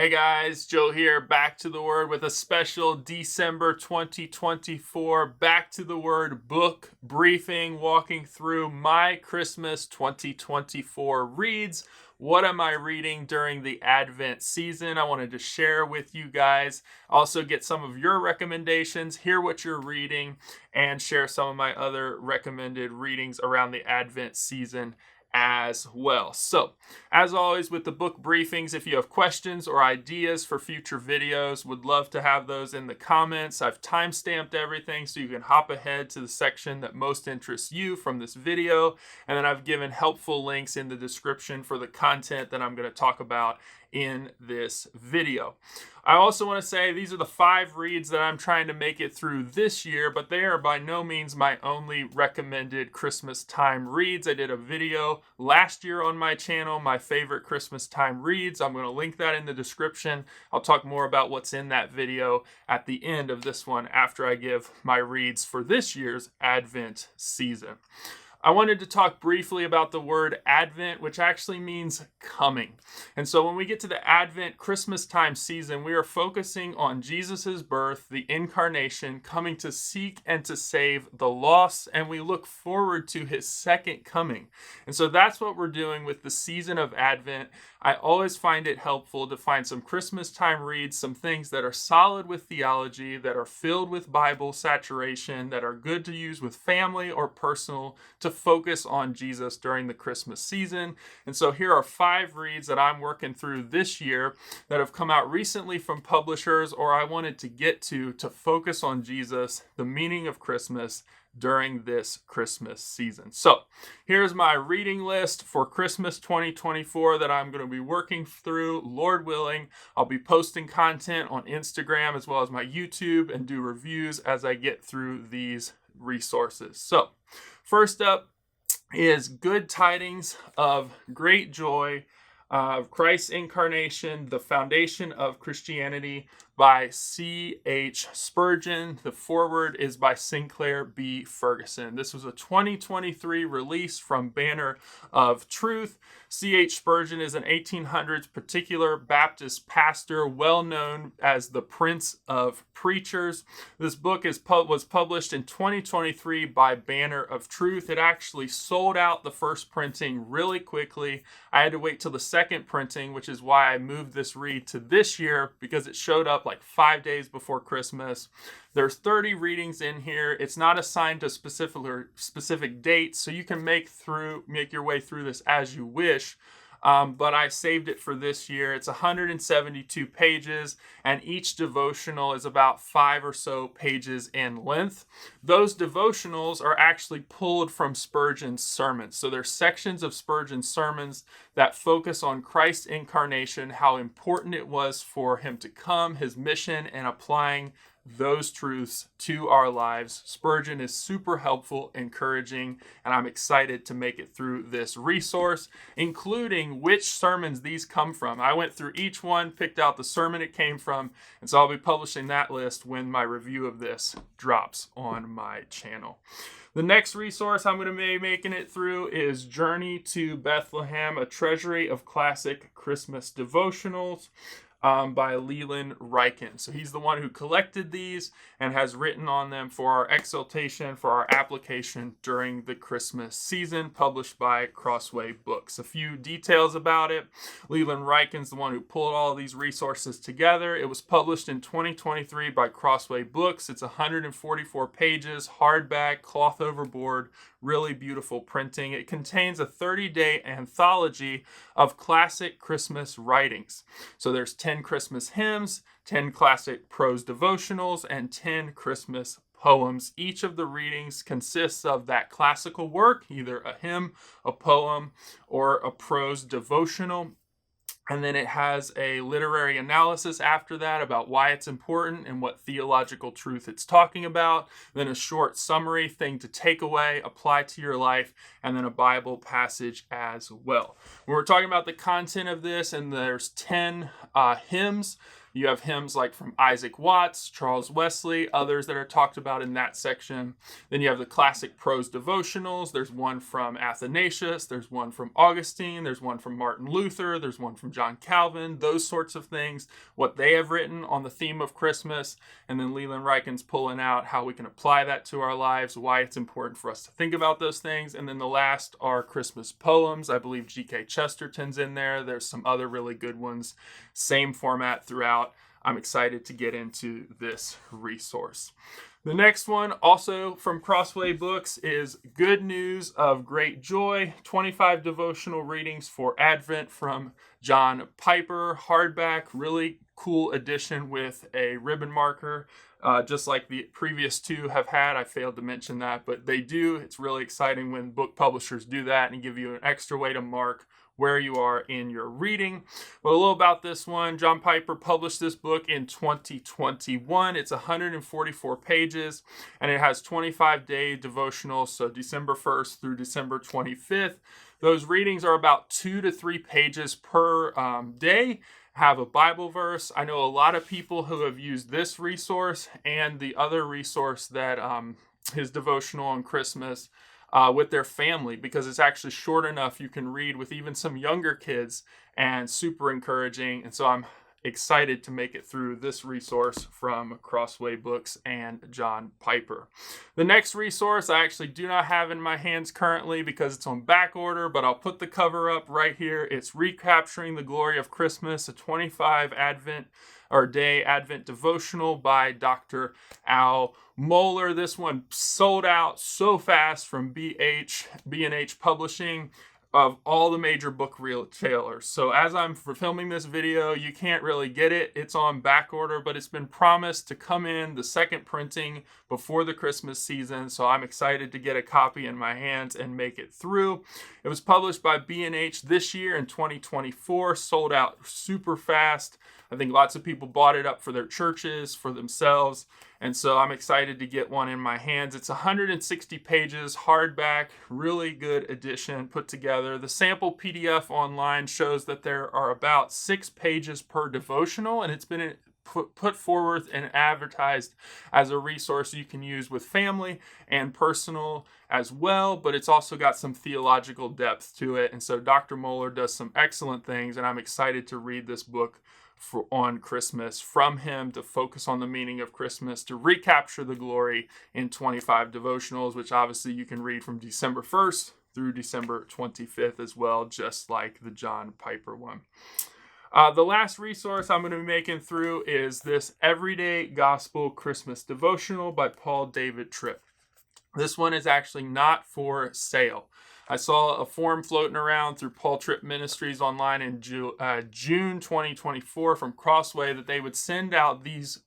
Hey guys, Joe here, Back to the Word with a special December 2024 Back to the Word book briefing, walking through my Christmas 2024 reads. What am I reading during the Advent season? I wanted to share with you guys, also get some of your recommendations, hear what you're reading, and share some of my other recommended readings around the Advent season as well. So, as always with the book briefings, if you have questions or ideas for future videos, would love to have those in the comments. I've time-stamped everything so you can hop ahead to the section that most interests you from this video, and then I've given helpful links in the description for the content that I'm going to talk about in this video. I also want to say these are the 5 reads that I'm trying to make it through this year, but they are by no means my only recommended Christmas time reads. I did a video last year on my channel, my favorite Christmas time reads. I'm going to link that in the description. I'll talk more about what's in that video at the end of this one after I give my reads for this year's Advent season. I wanted to talk briefly about the word Advent, which actually means coming. And so when we get to the Advent Christmas time season, we are focusing on Jesus' birth, the incarnation, coming to seek and to save the lost, and we look forward to his second coming. And so that's what we're doing with the season of Advent. I always find it helpful to find some Christmas time reads, some things that are solid with theology, that are filled with Bible saturation, that are good to use with family or personal, to focus on Jesus during the Christmas season. And so here are 5 reads that I'm working through this year that have come out recently from publishers, or I wanted to get to focus on Jesus, the meaning of Christmas, during this Christmas season. So here's my reading list for Christmas 2024 that I'm going to be working through. Lord willing, I'll be posting content on Instagram as well as my YouTube and do reviews as I get through these resources. So first up is Good Tidings of Great Joy of Christ's Incarnation, the Foundation of Christianity by C.H. Spurgeon. The foreword is by Sinclair B. Ferguson. This was a 2023 release from Banner of Truth. C.H. Spurgeon is an 1800s particular Baptist pastor, well known as the Prince of Preachers. This book was published in 2023 by Banner of Truth. It actually sold out the first printing really quickly. I had to wait till the second printing, which is why I moved this read to this year, because it showed up like 5 days before Christmas. There's 30 readings in here. It's not assigned to specific dates, so you can make your way through this as you wish. But I saved it for this year. It's 172 pages, and each devotional is about 5 or so pages in length. Those devotionals are actually pulled from Spurgeon's sermons. So there's sections of Spurgeon's sermons that focus on Christ's incarnation, how important it was for him to come, his mission, and applying those truths to our lives. Spurgeon is super helpful, encouraging, and I'm excited to make it through this resource, including which sermons these come from. I went through each one, picked out the sermon it came from, and so I'll be publishing that list when my review of this drops on my channel. The next resource I'm going to be making it through is Journey to Bethlehem, a treasury of classic Christmas devotionals. By Leland Ryken. So he's the one who collected these and has written on them for our exaltation, for our application during the Christmas season, published by Crossway Books. A few details about it. Leland Ryken's the one who pulled all these resources together. It was published in 2023 by Crossway Books. It's 144 pages, hardback, cloth overboard, really beautiful printing. It contains a 30-day anthology of classic Christmas writings. So there's 10 Christmas hymns, 10 classic prose devotionals, and 10 Christmas poems. Each of the readings consists of that classical work, either a hymn, a poem, or a prose devotional. And then it has a literary analysis after that about why it's important and what theological truth it's talking about. Then a short summary thing to take away, apply to your life, and then a Bible passage as well. When we're talking about the content of this, and there's 10 hymns, You have hymns like from Isaac Watts, Charles Wesley, others that are talked about in that section. Then you have the classic prose devotionals. There's one from Athanasius, there's one from Augustine, there's one from Martin Luther, there's one from John Calvin, those sorts of things, what they have written on the theme of Christmas. And then Leland Ryken's pulling out how we can apply that to our lives, why it's important for us to think about those things. And then the last are Christmas poems. I believe G.K. Chesterton's in there. There's some other really good ones. Same format throughout. I'm excited to get into this resource. The next one, also from Crossway Books, is Good News of Great Joy, 25 devotional readings for Advent from John Piper, hardback, really cool edition with a ribbon marker, just like the previous two have had. I failed to mention that, but they do. It's really exciting when book publishers do that and give you an extra way to mark where you are in your reading. But a little about this one. John Piper published this book in 2021. It's 144 pages, and it has 25-day devotionals, so December 1st through December 25th. Those readings are about 2 to 3 pages per day. Have a Bible verse. I know a lot of people who have used this resource and the other resource that his devotional on Christmas with their family, because it's actually short enough you can read with even some younger kids, and super encouraging. And so I'm excited to make it through this resource from Crossway Books and John Piper. The next resource I actually do not have in my hands currently because it's on back order, but I'll put the cover up right here. It's Recapturing the Glory of Christmas, a 25 day Advent devotional by Dr. Al Mohler. This one sold out so fast from B&H Publishing, of all the major book retailers. So as I'm filming this video, you can't really get it. It's on back order, but it's been promised to come in the second printing before the Christmas season. So I'm excited to get a copy in my hands and make it through. It was published by B&H this year in 2024, sold out super fast. I think lots of people bought it up for their churches, for themselves. And so I'm excited to get one in my hands. It's 160 pages, hardback, really good edition put together. The sample PDF online shows that there are about 6 pages per devotional, and it's been put forward and advertised as a resource you can use with family and personal as well, but it's also got some theological depth to it. And so Dr. Mohler does some excellent things, and I'm excited to read this book on Christmas from him, to focus on the meaning of Christmas, to recapture the glory in 25 devotionals, which obviously you can read from December 1st through December 25th as well, just like the John Piper one. The last resource I'm going to be making through is this Everyday Gospel Christmas Devotional by Paul David Tripp. This one is actually not for sale. I saw a form floating around through Paul Tripp Ministries online in June 2024 from Crossway that they would send out these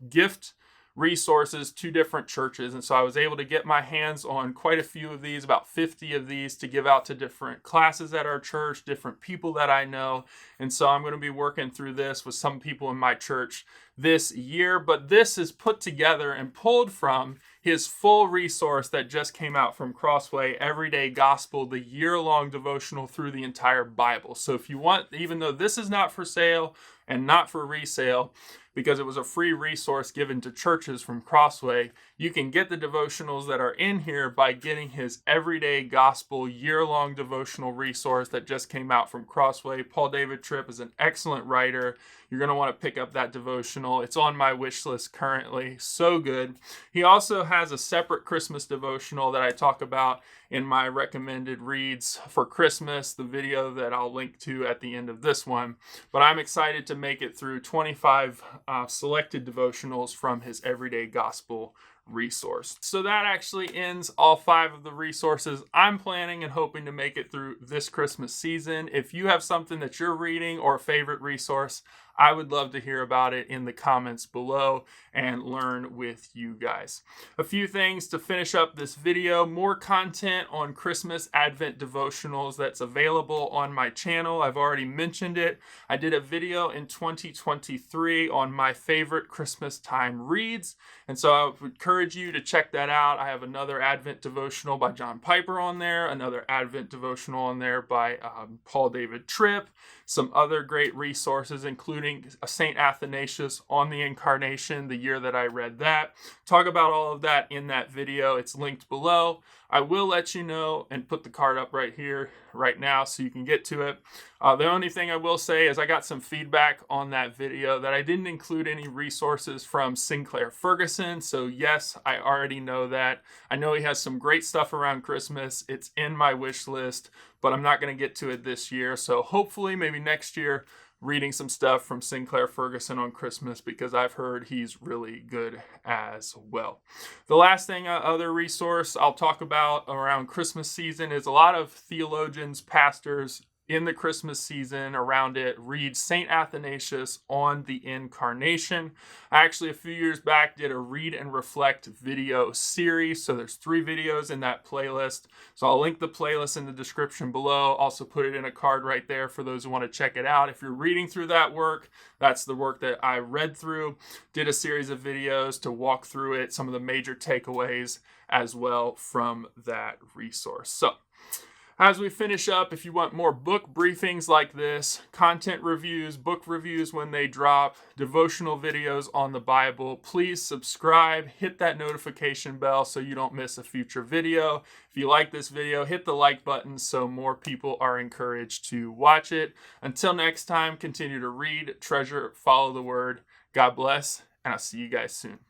gift resources to different churches. And so I was able to get my hands on quite a few of these, about 50 of these, to give out to different classes at our church, different people that I know. And so I'm going to be working through this with some people in my church this year. But this is put together and pulled from his full resource that just came out from Crossway, Everyday Gospel, the year-long devotional through the entire Bible. So if you want, even though this is not for sale and not for resale, because it was a free resource given to churches from Crossway, you can get the devotionals that are in here by getting his Everyday Gospel year-long devotional resource that just came out from Crossway. Paul David Tripp is an excellent writer. You're going to want to pick up that devotional. It's on my wish list currently. So good. He also has a separate Christmas devotional that I talk about in my recommended reads for Christmas, the video that I'll link to at the end of this one. But I'm excited to make it through 25 selected devotionals from his Everyday Gospel resource. So that actually ends all 5 of the resources I'm planning and hoping to make it through this Christmas season. If you have something that you're reading or a favorite resource, I would love to hear about it in the comments below and learn with you guys. A few things to finish up this video. More content on Christmas Advent devotionals that's available on my channel. I've already mentioned it. I did a video in 2023 on my favorite Christmas time reads, and so I would encourage you to check that out. I have another Advent devotional by John Piper on there, another Advent devotional on there by Paul David Tripp, some other great resources, including including St. Athanasius on the Incarnation, the year that I read that. Talk about all of that in that video. It's linked below. I will let you know and put the card up right here, right now, so you can get to it. The only thing I will say is I got some feedback on that video that I didn't include any resources from Sinclair Ferguson. So yes, I already know that. I know he has some great stuff around Christmas. It's in my wish list, but I'm not going to get to it this year. So hopefully maybe next year, reading some stuff from Sinclair Ferguson on Christmas, because I've heard he's really good as well. The last thing, other resource I'll talk about around Christmas season is a lot of theologians, pastors in the Christmas season around it read St. Athanasius on the Incarnation. I actually a few years back did a read and reflect video series. So there's 3 videos in that playlist. So I'll link the playlist in the description below. Also put it in a card right there for those who want to check it out. If you're reading through that work, that's the work that I read through. Did a series of videos to walk through it, some of the major takeaways as well from that resource. So as we finish up, if you want more book briefings like this, content reviews, book reviews when they drop, devotional videos on the Bible, please subscribe, hit that notification bell so you don't miss a future video. If you like this video, hit the like button so more people are encouraged to watch it. Until next time, continue to read, treasure, follow the word. God bless, and I'll see you guys soon.